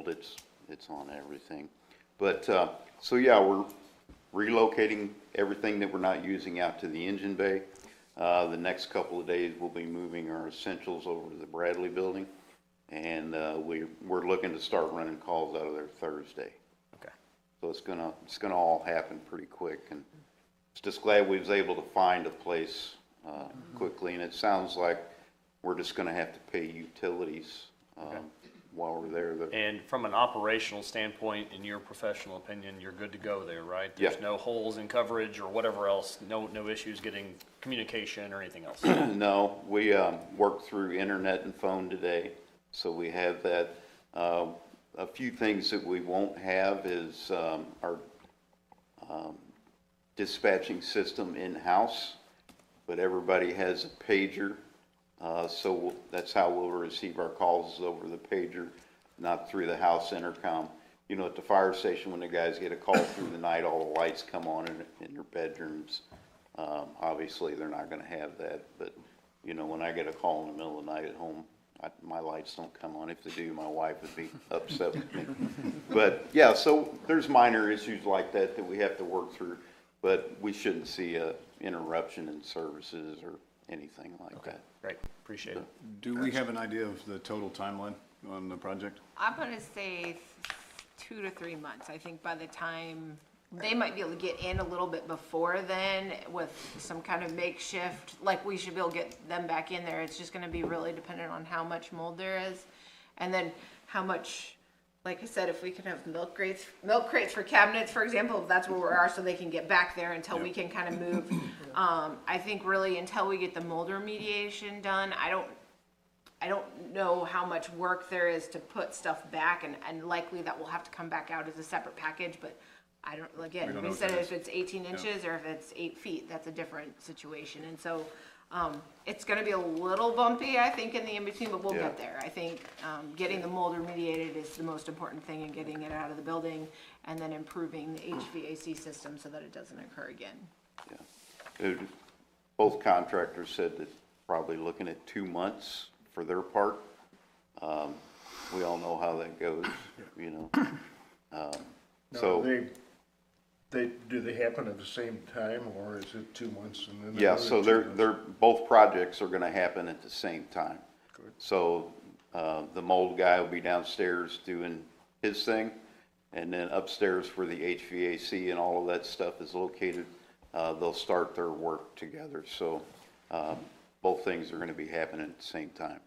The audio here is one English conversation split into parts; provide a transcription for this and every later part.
labeled, it's on everything. But, so yeah, we're relocating everything that we're not using out to the engine bay. The next couple of days, we'll be moving our essentials over to the Bradley building. And, we're looking to start running calls out of there Thursday. Okay. So it's gonna all happen pretty quick, and just glad we was able to find a place, quickly. And it sounds like we're just gonna have to pay utilities, while we're there. And from an operational standpoint, in your professional opinion, you're good to go there, right? There's Yeah. no holes in coverage or whatever else, no issues getting communication or anything else? No, we, worked through internet and phone today, so we have that. A few things that we won't have is, our, dispatching system in-house, but everybody has a pager. So that's how we'll receive our calls, is over the pager, not through the house intercom. You know, at the fire station, when the guys get a call through the night, all the lights come on in their bedrooms. Obviously, they're not gonna have that, but, you know, when I get a call in the middle of the night at home, my lights don't come on. If they do, my wife would be upset with me. But, yeah, so there's minor issues like that that we have to work through, but we shouldn't see a interruption in services or anything like that. Great, appreciate it. Do we have an idea of the total timeline on the project? I'm gonna say 2 to 3 months. I think by the time, they might be able to get in a little bit before then with some kind of makeshift, like we should be able to get them back in there. It's just gonna be really dependent on how much mold there is. And then how much, like I said, if we can have milk crates for cabinets, for example, if that's where we are, so they can get back there until we can kind of move. I think really until we get the mold remediation done, I don't know how much work there is to put stuff back, and likely that will have to come back out as a separate package, but I don't, again, We don't we know said what that if it's 18 inches or if it's 8 feet, that's a different situation. And so, it's gonna be a little bumpy, I think, in the in-between, but we'll Yeah. get there. I think, getting the mold remediated is the most important thing, and getting it out of the building, and then improving the HVAC system so that it doesn't occur again. Yeah. Both contractors said that probably looking at 2 months for their part. We all know how that goes, you know. So, Do they happen at the same time, or is it 2 months and then? yeah, another so 2 months? both projects are gonna happen at the same time. Good. So, the mold guy will be downstairs doing his thing, and then upstairs where the HVAC and all of that stuff is located, they'll start their work together. So, both things are gonna be happening at the same time.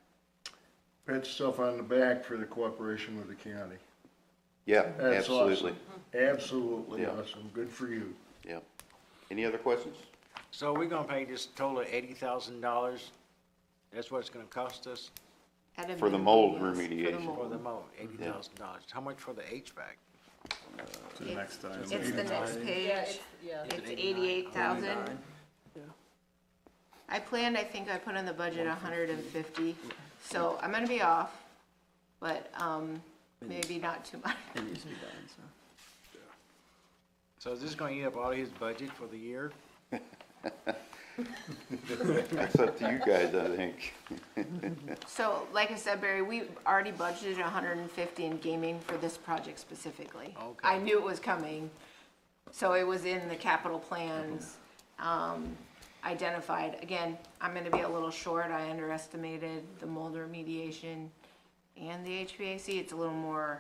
Pat yourself on the back for the cooperation with the county. Yeah, That's absolutely. awesome. Absolutely Yeah. awesome. Good for you. Yeah. Any other questions? So we're gonna pay just a total of $80,000? That's what it's gonna cost us At a For the minimum, mold yes, for the remediation. mold. for the mold, $80,000. How much for the HVAC? To the next time? It's the next page. It's 88,000. I planned, I think I put in the budget 150, so I'm gonna be off, but, maybe not too much. It needs to be done, so. So is this gonna eat up all his budget for the year? That's up to you guys, I think. So, like I said, Barry, we already budgeted 150 in gaming for this project specifically. Okay. I knew it was coming, so it was in the capital plans, identified. Again, I'm gonna be a little short. I underestimated the mold remediation and the HVAC. It's a little more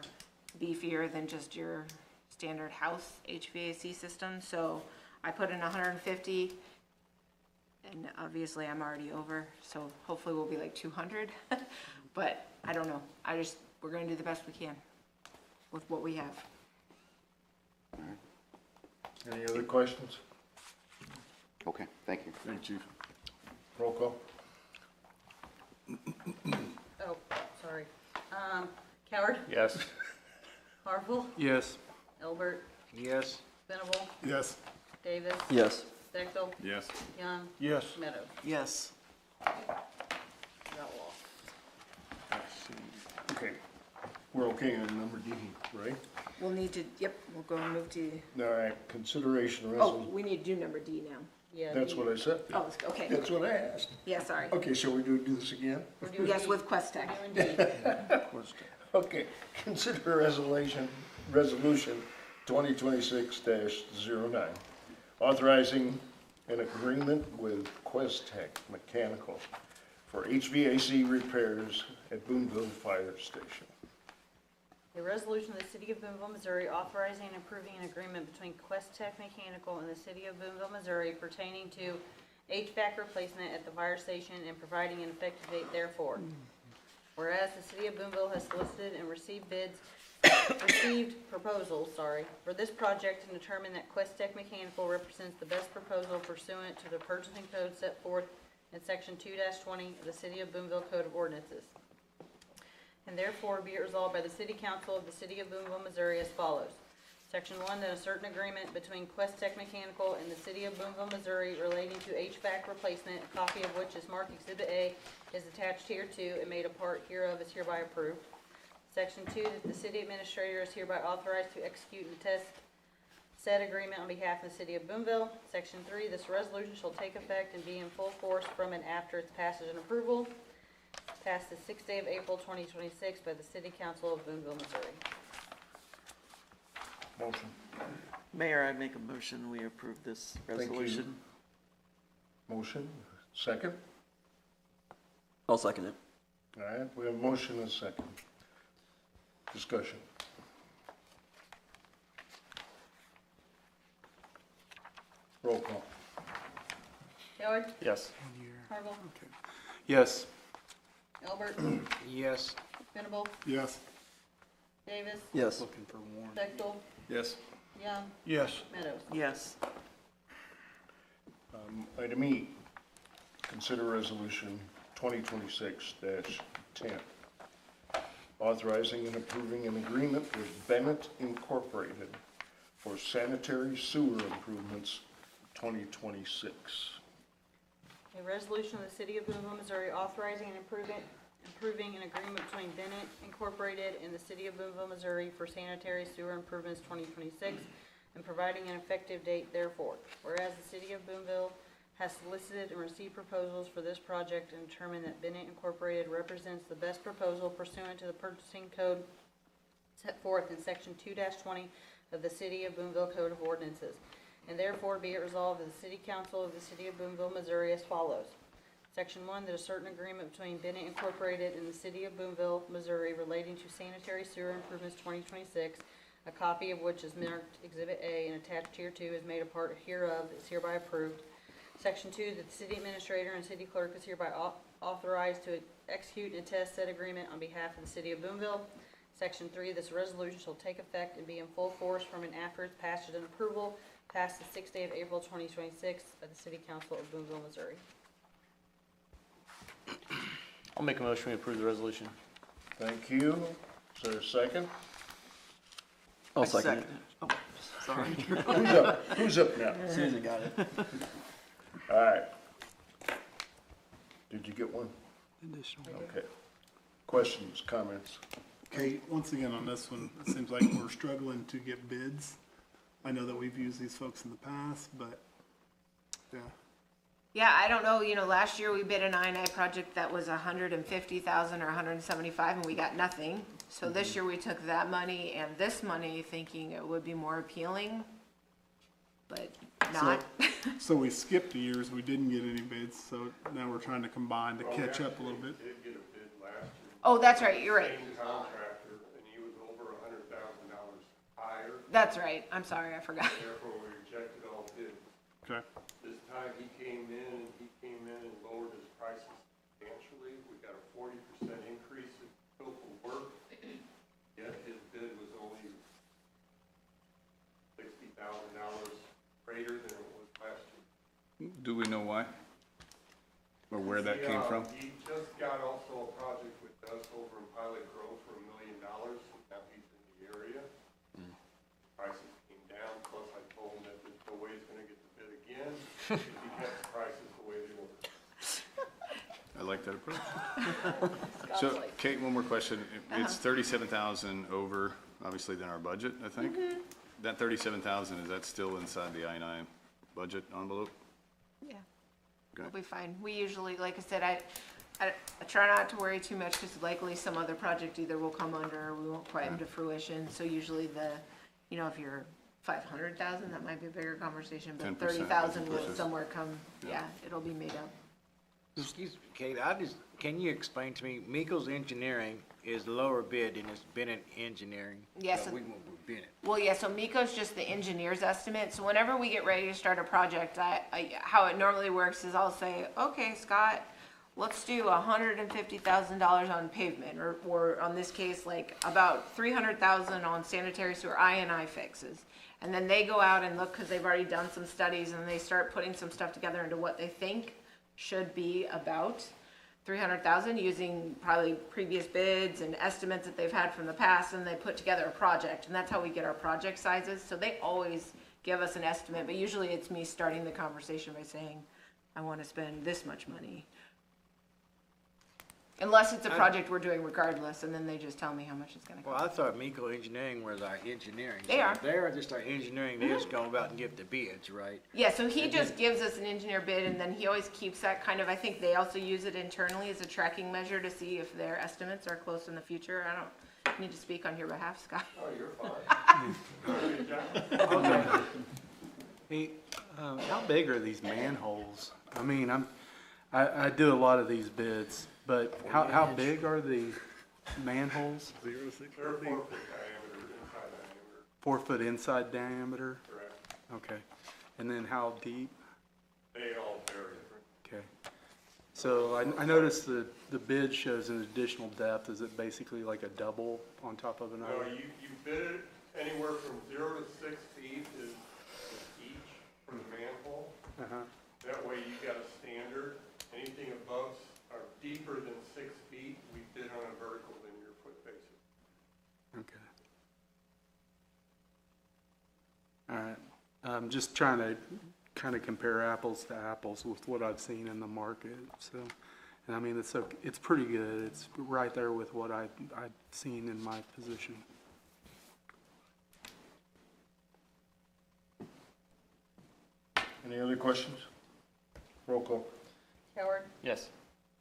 beefier than just your standard house HVAC system, so I put in 150. And obviously I'm already over, so hopefully we'll be like 200, but I don't know. We're gonna do the best we can with what we have. Any other questions? Okay, thank you. Thank you. Roll call. Oh, sorry. Coward, Yes. Harville, Yes. Elbert, Yes? Venable, Yes. Davis, Yes. Bechtel, Yes. Young, Yes. Meadows. Yes. Got lost. Okay. We're okay on number D, right? We'll need to, yep, we'll go and move to, All right, consideration oh, resolution. we need to do number D now. Yeah. That's what I said. Oh, okay. That's what I asked. Yeah, sorry. Okay, shall we do this again? We're doing Yes, D. with Quest Tech. We're doing D. Okay, consider resolution 2026-09, authorizing an agreement with Quest Tech Mechanical for HVAC repairs at Boonville Fire Station. A resolution of the City of Boonville, Missouri authorizing and approving an agreement between Quest Tech Mechanical and the City of Boonville, Missouri pertaining to HVAC replacement at the fire station and providing an effective date therefore. Whereas the City of Boonville has solicited and received proposals, for this project and determined that Quest Tech Mechanical represents the best proposal pursuant to the purchasing code set forth in section 2-20 of the City of Boonville Code of Ordinances. And therefore be it resolved by the City Council of the City of Boonville, Missouri as follows. Section 1, that a certain agreement between Quest Tech Mechanical and the City of Boonville, Missouri relating to HVAC replacement, a copy of which is marked Exhibit A, is attached hereto and made a part hereof is hereby approved. Section 2, that the city administrator is hereby authorized to execute and attest said agreement on behalf of the City of Boonville. Section 3, this resolution shall take effect and be in full force from and after its passage and approval. Passed the 6th day of April 2026 by the City Council of Boonville, Missouri. Motion. Mayor, I make a motion, we approve this you. resolution. Motion, second. I'll second it. All right, we have a motion and a second. Discussion. Roll call. Howard? Yes. Harville? Yes. Albert? Yes. Venable? Yes. Davis? Yes. Looking for Warren. Bechtel? Yes. Young? Yes. Meadows? Yes. Item E, consider resolution 2026-10, authorizing and approving an agreement with Bennett Incorporated for sanitary sewer improvements 2026. A resolution of the City of Boonville, Missouri authorizing and approving an agreement between Bennett Incorporated and the City of Boonville, Missouri for sanitary sewer improvements 2026 and providing an effective date therefore. Whereas the City of Boonville has solicited and received proposals for this project and determined that Bennett Incorporated represents the best proposal pursuant to the purchasing code set forth in section 2-20 of the City of Boonville Code of Ordinances. And therefore be it resolved that the City Council of the City of Boonville, Missouri as follows. Section 1, that a certain agreement between Bennett Incorporated and the City of Boonville, Missouri relating to sanitary sewer improvements 2026, a copy of which is marked Exhibit A and attached hereto is made a part hereof, is hereby approved. Section 2, that the city administrator and city clerk is hereby authorized to execute and attest said agreement on behalf of the City of Boonville. Section 3, this resolution shall take effect and be in full force from and after its passage and approval, passed the 6th day of April 2026 by the City Council of Boonville, Missouri. I'll make a motion, we approve the resolution. Thank you. Is there a second? I'll second it. Oh, sorry. Who's up? Who's up now? Susan got it. All right. Did you get one? Okay. Questions, comments? Kate, once again on this one, it seems like we're struggling to get bids. I know that we've used these folks in the past, but, yeah. Yeah, I don't know, last year we bid an I&I project that was 150,000 or 175 and we got nothing. So this year we took that money and this money thinking it would be more appealing, but not. So we skipped years, we didn't get any bids, so now we're trying to combine to catch up a little bit. Did get a bid last year. Oh, that's right, you're right. Same contractor, and he was over $100,000 higher, That's right, I'm sorry, I forgot. therefore we rejected all bids. Okay. This time he came in and lowered his prices substantially. We got a 40% increase in scope of work, yet his bid was only $60,000 greater than it was last year. Do we know why? Or where that came from? He just got also a project with us over in Pilot Grove for $1 million, and now he's in the area. Prices came down, plus I told him that there's no way he's gonna get the bid again, if he kept the prices the way they were. I like that approach. So, Kate, one more question. It's 37,000 over, obviously, than our budget, I think. That 37,000, is that still inside the I-9 budget envelope? Yeah. Okay. We'll be fine. We usually, like I said, I try not to worry too much, because likely some other project either will come under, or we won't quite into fruition, so usually if you're 500,000, that might be a bigger conversation, but 10%, 30,000 will 10%. somewhere come, it'll be made up. Excuse me, Kate, can you explain to me, Miko's Engineering is lower bid and it's Bennett Engineering? Yes. But we went with Bennett. Well, yeah, so Miko's just the engineer's estimate, so whenever we get ready to start a project, how it normally works is I'll say, okay, Scott, let's do $150,000 on pavement, or on this case, like about 300,000 on sanitary sewer I&I fixes. And then they go out and look, because they've already done some studies, and they start putting some stuff together into what they think should be about 300,000, using probably previous bids and estimates that they've had from the past, and they put together a project, and that's how we get our project sizes. So they always give us an estimate, but usually it's me starting the conversation by saying, I want to spend this much money. Unless it's a project we're doing regardless, and then they just tell me how much it's gonna Well, cost. I thought Miko Engineering was our engineering. They So are. if they are just our engineering, they just go about and give the bids, right? Yeah, so he just gives us an engineer bid, and then he always keeps that kind of, I think they also use it internally as a tracking measure to see if their estimates are close in the future. I don't need to speak on your behalf, Scott. Oh, you're fine. Hey, how big are these manholes? I mean, I do a lot of these bids, but how big are the manholes? 0 to 6 They're 4 feet. foot diameter, inside diameter, 4 foot inside diameter? correct. Okay. And then how deep? They all vary different. Okay. So I noticed the bid shows an additional depth. Is it basically like a double on top of No, another? you bid it anywhere from 0 to 6 feet is each for the manhole. Uh-huh. That way you got a standard. Anything above or deeper than 6 feet, we bid on a vertical linear foot basis. Okay. All right. I'm just trying to kind of compare apples to apples with what I've seen in the market. So, and I mean, it's pretty good. It's right there with what I've seen in my position. Any other questions? Roll call. Howard, Yes.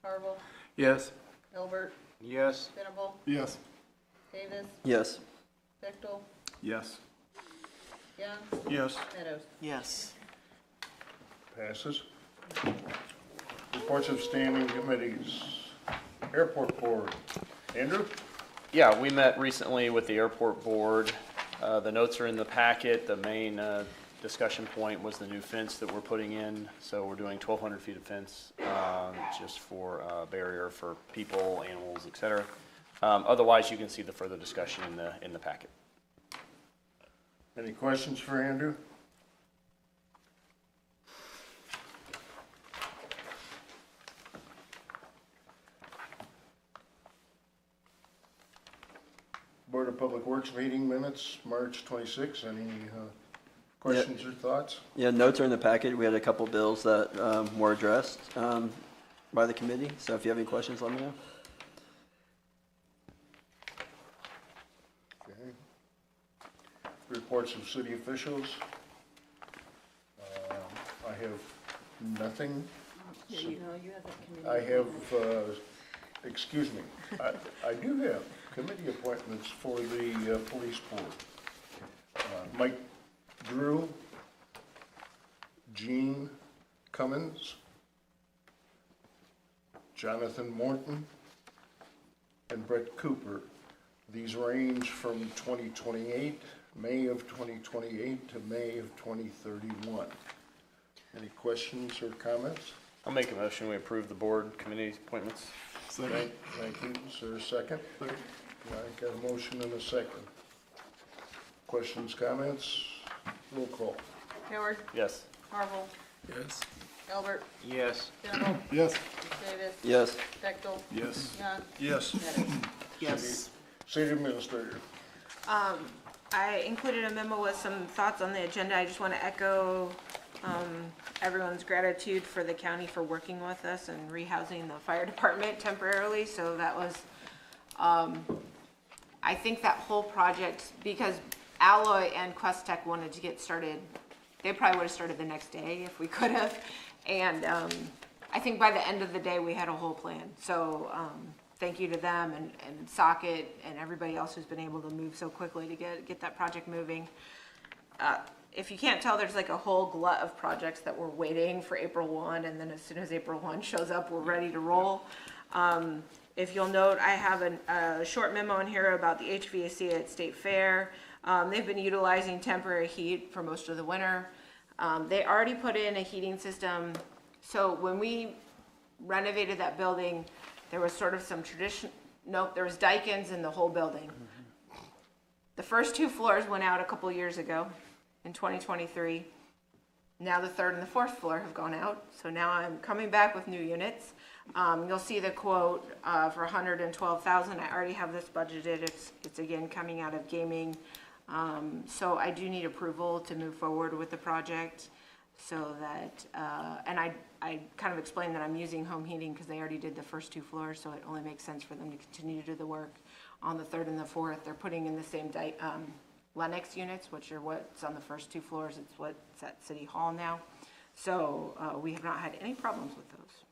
Harville, Yes. Albert, Yes. Venable, Yes. Davis, Yes. Bechtel, Yes. Young, Yes. Meadows. Yes. Passes. Reports of standing committees. Airport Board. Andrew? Yeah, we met recently with the airport board. The notes are in the packet. The main discussion point was the new fence that we're putting in. So we're doing 1,200 feet of fence, just for barrier for people, animals, et cetera. Otherwise, you can see the further discussion in the packet. Any questions for Andrew? Board of Public Works meeting minutes, March 26. Any questions or thoughts? Yeah, notes are in the packet. We had a couple bills that were addressed by the committee. So if you have any questions, let me know. Okay. Reports of city officials. I have nothing. Yeah, you know, you have that committee. I have, excuse me, I do have committee appointments for the police board. Mike Drew, Gene Cummins, Jonathan Morton, and Brett Cooper. These range from 2028, May of 2028 to May of 2031. Any questions or comments? I'll make a motion. We approve the board committee appointments. Second. Thank you. Is there a second? I got a motion and a second. Questions, comments? Roll call. Howard, Yes. Harville, Yes. Albert, Yes. Venable, Yes. Davis, Yes. Bechtel, Yes. Young, Yes. Meadows. Yes. City Administrator. I included a memo with some thoughts on the agenda. I just want to echo everyone's gratitude for the county for working with us and rehousing the fire department temporarily. So that was, I think that whole project, because Alloy and Quest Tech wanted to get started, they probably would have started the next day if we could have. And I think by the end of the day, we had a whole plan. So, thank you to them and Socket and everybody else who's been able to move so quickly to get that project moving. If you can't tell, there's like a whole glut of projects that we're waiting for April 1, and then as soon as April 1 shows up, we're ready to roll. If you'll note, I have a short memo in here about the HVAC at State Fair. They've been utilizing temporary heat for most of the winter. They already put in a heating system. So when we renovated that building, there was sort of some there was Daikin's in the whole building. The first 2 floors went out a couple years ago in 2023. Now the 3rd and the 4th floor have gone out. So now I'm coming back with new units. You'll see the quote for $112,000. I already have this budgeted. It's again coming out of gaming. So I do need approval to move forward with the project. So that, and I kind of explained that I'm using home heating because they already did the first 2 floors, so it only makes sense for them to continue to do the work on the 3rd and the 4th. They're putting in the same Lennox units, which are what's on the first 2 floors. It's what's at City Hall now. So we have not had any problems with those.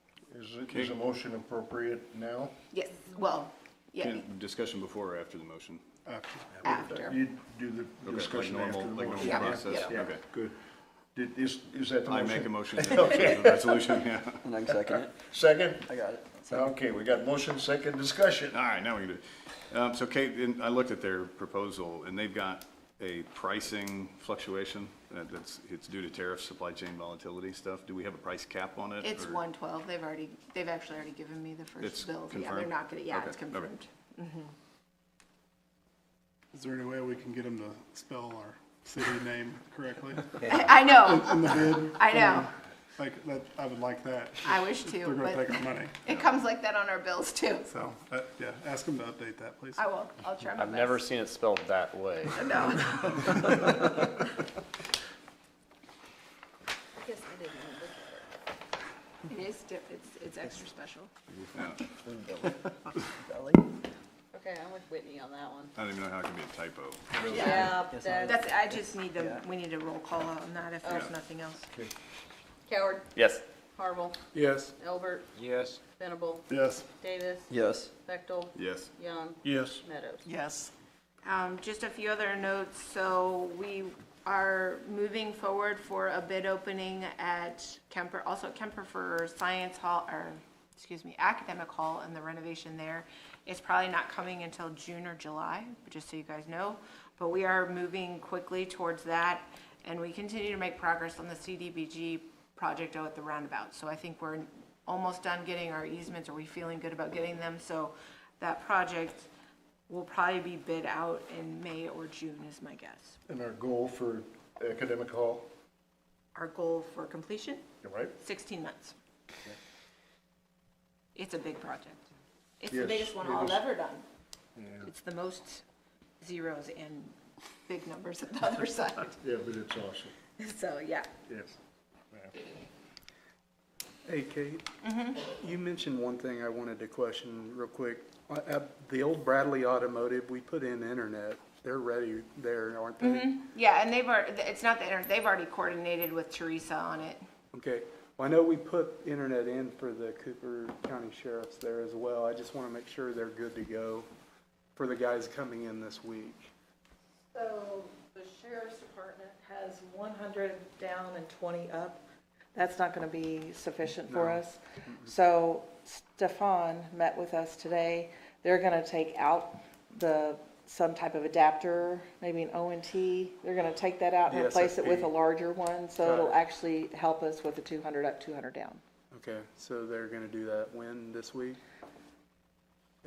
Is a motion appropriate now? Yes, well, yeah, Discussion before or after the motion? after. You do the Okay, discussion like after the normal motion. Yeah. process? Yeah. Okay. Good. Is that the I motion? make a motion to accept the resolution, yeah. And I can second it. Second? I got it. Okay, we got motion, second, discussion. All right, now we can do it. So Kate, I looked at their proposal, and they've got a pricing fluctuation it's due to tariff, supply chain volatility stuff. Do we have a price cap on it? It's or- 112. They've actually already given me the It's first bills. Yeah, they're confirmed? not gonna, yeah, Okay, it's okay. confirmed. Is there any way we can get them to spell our city name correctly I know, in the bid? I know. Like, that, I would like that. I wish They're to, gonna but take our money. it comes like that on our bills too. So, yeah, ask them to update that, please. I will, I'll try my I've best. never seen it spelled that way. No. I guess I didn't look It is, it's extra special. Yeah. Okay, I'm with Whitney on that one. I don't even know how it can be a typo. Yeah, That's, I just need we need a roll call on that if there's nothing else. Coward, Yes. Harville, Yes. Elbert, Yes. Venable, Yes. Davis, Yes. Bechtel, Yes. Young, Yes. Meadows. Yes. Just a few other notes. So we are moving forward for a bid opening at Kemper, also at Kemper for Science Hall, or excuse me, Academic Hall and the renovation there. It's probably not coming until June or July, but just so you guys know. But we are moving quickly towards that, and we continue to make progress on the CDBG project out at the roundabout. So I think we're almost done getting our easements, or we feeling good about getting them. So that project will probably be bid out in May or June is my guess. And our goal for academic hall, Our goal for completion, right? 16 months. It's a big project. It's the Yes, biggest one it I've is. ever done. Yeah. It's the most zeros and big numbers at the other side. Yeah, but it's awesome, So, yeah. yes. Hey, Kate. You mentioned one thing I wanted to question real quick. At the old Bradley Automotive, we put in internet. They're ready there, aren't they? Yeah, and it's not the internet, they've already coordinated with Teresa on it. Okay. Well, I know we put internet in for the Cooper County Sheriffs there as well. I just want to make sure they're good to go for the guys coming in this week. So the sheriff's department has 100 down and 20 up. That's not going to be sufficient for No. us. So Stefan met with us today. They're going to take out some type of adapter, maybe an O&T. They're going to take that out and The replace it with a SFP. larger one. So Got it'll it. actually help us with the 200 up, 200 down. Okay, so they're going to do that when, this week?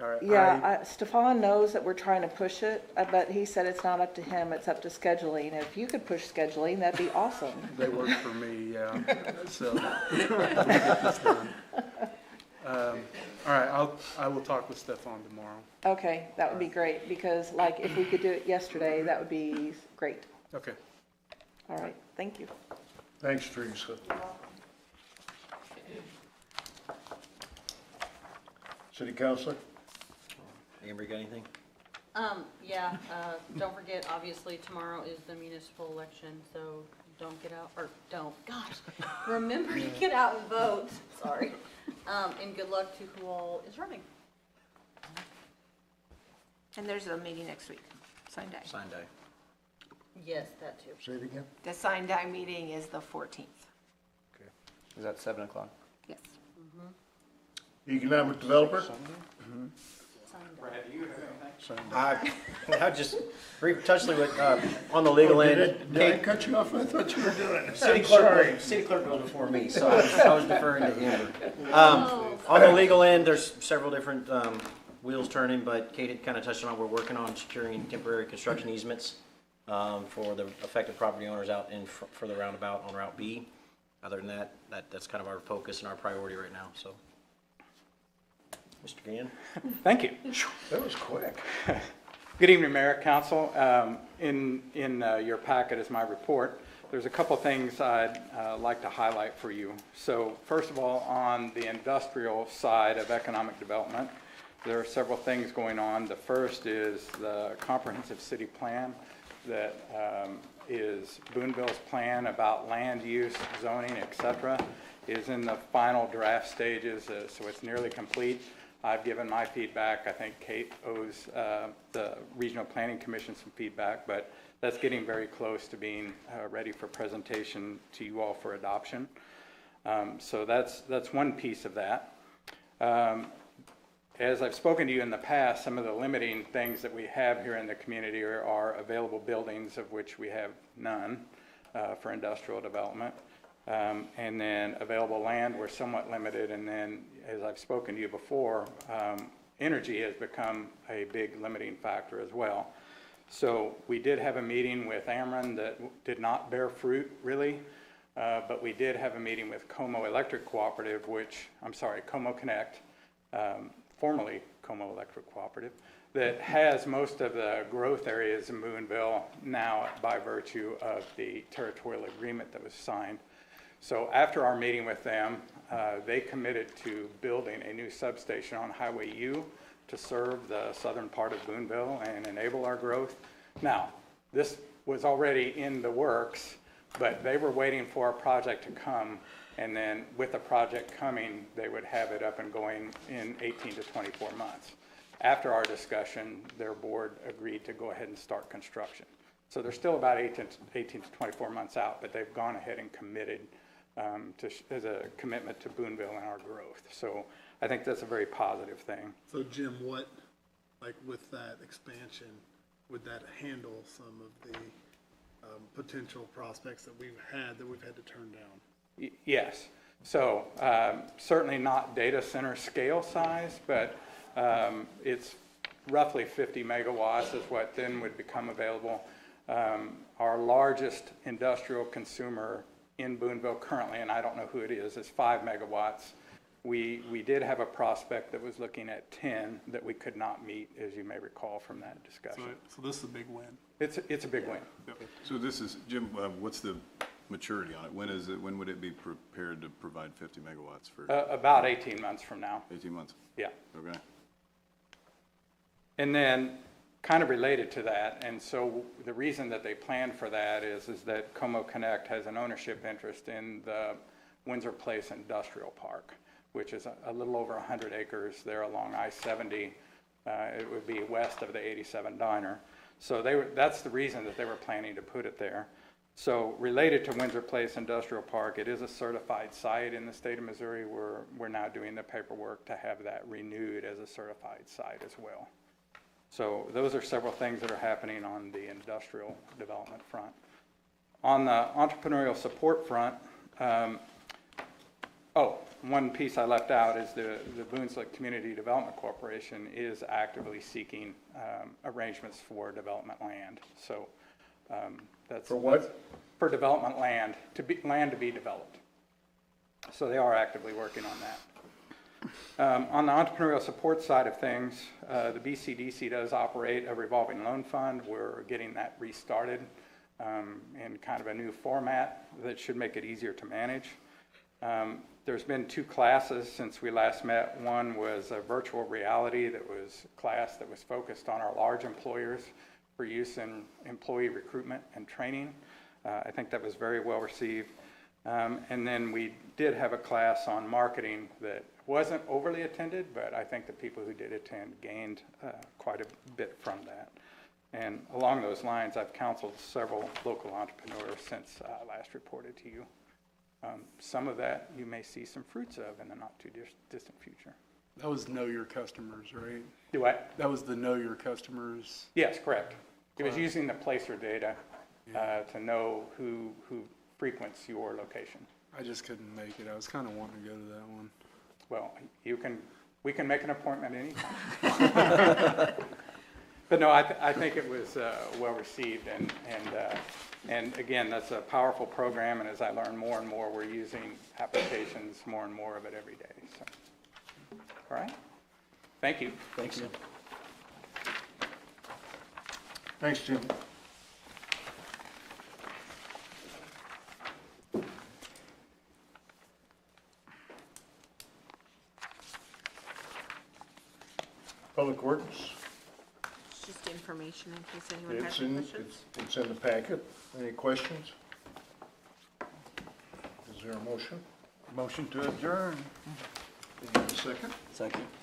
All right. Yeah, Stefan knows that we're trying to push it, but he said it's not up to him, it's up to scheduling. If you could push scheduling, that'd be awesome. They work for me, yeah, so. we'll get this done. All right, I will talk with Stefan tomorrow. Okay, that would be great, because like, if we could do it yesterday, that would be great. Okay. All right, thank you. Thanks, Teresa. City Councilor? Amber, got anything? Yeah, don't forget, obviously, tomorrow is the municipal election, so don't get out, or don't, gosh, remember to get out and vote, sorry. And good luck to who all is running. And there's a meeting next week, sign day. Sign day. Yes, that too. Say it again? The sign day meeting is the 14th. Okay. Is that 7 o'clock? Yes. Economic developer? Sign day. I just briefly with, on the legal end, Did I cut you off? I thought you were doing it. city I'm sorry. clerk goes before me, so I was deferring to Amber. On the legal end, there's several different, wheels turning, but Kate had kind of touched on, we're working on securing temporary construction easements, for the affected property owners out in, for the roundabout on Route B. Other than that, that's kind of our focus and our priority right now, so. Mr. Gann? Thank you. That was quick. Good evening, Mayor, Council. In your packet is my report. There's a couple things I'd like to highlight for you. So first of all, on the industrial side of economic development, there are several things going on. The first is the comprehensive city plan that is Boonville's plan about land use, zoning, et cetera, is in the final draft stages, so it's nearly complete. I've given my feedback. I think Kate owes the Regional Planning Commission some feedback, but that's getting very close to being ready for presentation to you all for adoption. So that's one piece of that. As I've spoken to you in the past, some of the limiting things that we have here in the community are available buildings, of which we have none for industrial development. And then available land, we're somewhat limited. And then, as I've spoken to you before, energy has become a big limiting factor as well. So we did have a meeting with Ameren that did not bear fruit, really. But we did have a meeting with Como Electric Cooperative, Como Connect, formerly Como Electric Cooperative, that has most of the growth areas in Boonville now by virtue of the territorial agreement that was signed. So after our meeting with them, they committed to building a new substation on Highway U to serve the southern part of Boonville and enable our growth. Now, this was already in the works, but they were waiting for a project to come, and then with the project coming, they would have it up and going in 18 to 24 months. After our discussion, their board agreed to go ahead and start construction. So they're still about 18 to 24 months out, but they've gone ahead and committed as a commitment to Boonville and our growth. So I think that's a very positive thing. So Jim, what, like with that expansion, would that handle some of the potential prospects that we've had to turn down? Yes. So certainly not data center scale size, but it's roughly 50 megawatts is what then would become available. Our largest industrial consumer in Boonville currently, and I don't know who it is 5 megawatts. We did have a prospect that was looking at 10 that we could not meet, as you may recall from that discussion. So this is a big win. It's a big win. So this is, Jim, what's the maturity on it? When would it be prepared to provide 50 megawatts for? About 18 months from now. 18 months? Yeah. Okay. And then kind of related to that, and so the reason that they planned for that is that Como Connect has an ownership interest in the Windsor Place Industrial Park, which is a little over 100 acres there along I-70. It would be west of the 87 Diner. So that's the reason that they were planning to put it there. So related to Windsor Place Industrial Park, it is a certified site in the state of Missouri. We're now doing the paperwork to have that renewed as a certified site as well. So those are several things that are happening on the industrial development front. On the entrepreneurial support front, one piece I left out is the Boonville Community Development Corporation is actively seeking arrangements for development land. So that's For what? For development land, land to be developed. So they are actively working on that. On the entrepreneurial support side of things, the BCDC does operate a revolving loan fund. We're getting that restarted in kind of a new format that should make it easier to manage. There's been 2 classes since we last met. One was a virtual reality class that was focused on our large employers for use in employee recruitment and training. I think that was very well received. And then we did have a class on marketing that wasn't overly attended, but I think the people who did attend gained quite a bit from that. And along those lines, I've counseled several local entrepreneurs since I last reported to you. Some of that you may see some fruits of in the not too distant future. That was know your customers, right? Do what? That was the know your customers. Yes, correct. It was using the placer data to know who frequents your location. I just couldn't make it. I was kind of wanting to go to that one. Well, we can make an appointment anytime. But no, I think it was well received, and again, that's a powerful program, and as I learn more and more, we're using applications more and more of it every day. So, all right, thank you. Thanks. Thanks, Jim. Public Works, It's just information in case anyone has it's questions. it's in the packet. Any questions? Is there a motion? Motion to adjourn. Need a second? Second.